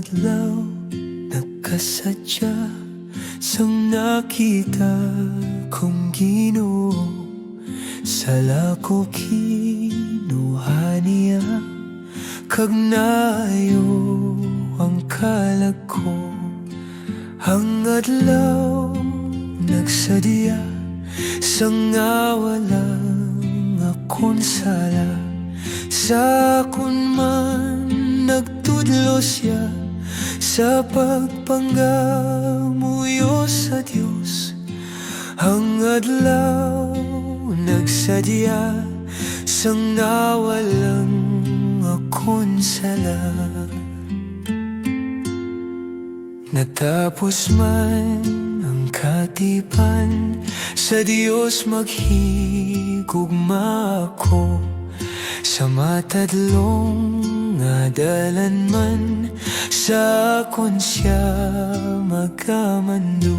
adlaw nagkasadya sang nakita kong Ginoo. Sala ko kinuha niya, kag naayo ang kalag ko. Ang adlaw nagsadya sang walang akong sala. Sa kun man nagtudlo siya sa pagpanggamuyo sa Diyos. Ang adlaw nagsadya sang walang akong sala. Natapos man ang katipan sa Diyos, maghigugma ako sa matadlong dalan man. Sa akon siya magkamando.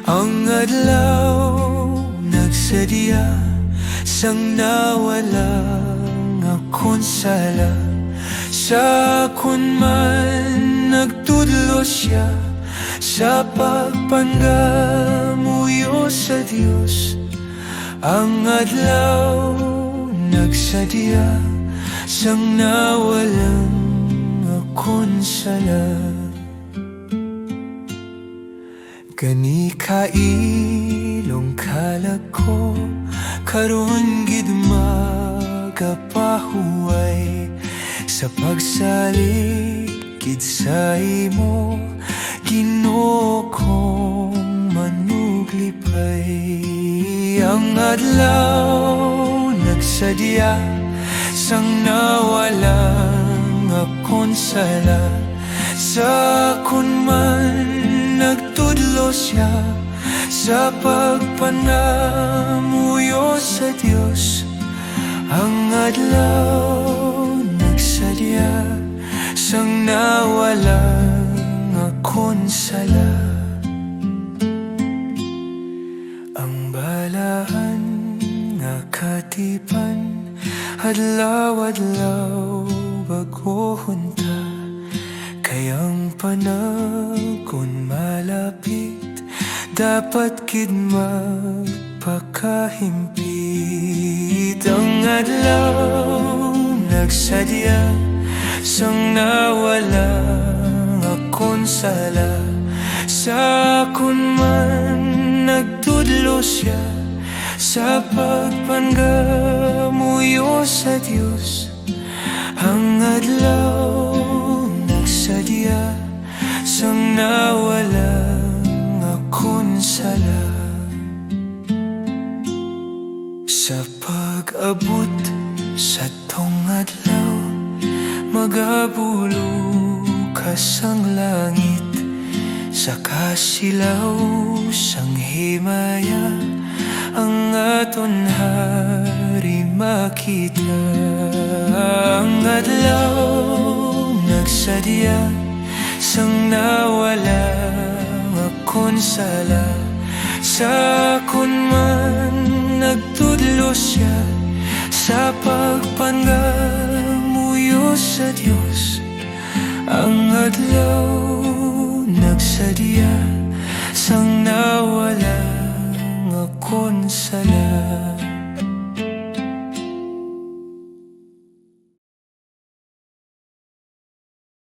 Ang adlaw nagsadya sang nawalang akong sala. Sa akon man nagtudlo siya sa pagpanggamuyo sa Diyos. Ang adlaw nagsadya sang nawalang akong sala. Gani kailong kalag ko, karon gid magapahuway sa pagsalig gid sa imo, Ginoo kong manuglipay. Ang adlaw nagsadya sang nawalang akong sala. Sa kun man nagtudlo siya sa pagpanamuyo sa Diyos. Ang adlaw nagsadya sang nawalang akong sala. Ang balahan nga katipan, adlaw-adlaw bagohon ta. Kayang panahon malapit, dapat gid magpakahimpit. Ang adlaw nagsadya sang nawalang akong sala. Sa kun man nagtudlo siya sa pagpanggamuyo sa Diyos. Ang adlaw nagsadya sang nawalang akong sala. Sa pag-abot sa tong adlaw, magabulukas ang langit sa kasilaw sang himaya. Ang aton hari makita. Ang adlaw nagsadya sang nawalang akong sala. Sa kun man nagtudlo siya sa pagpanggamuyo sa Diyos. Ang adlaw nagsadya sang nawalang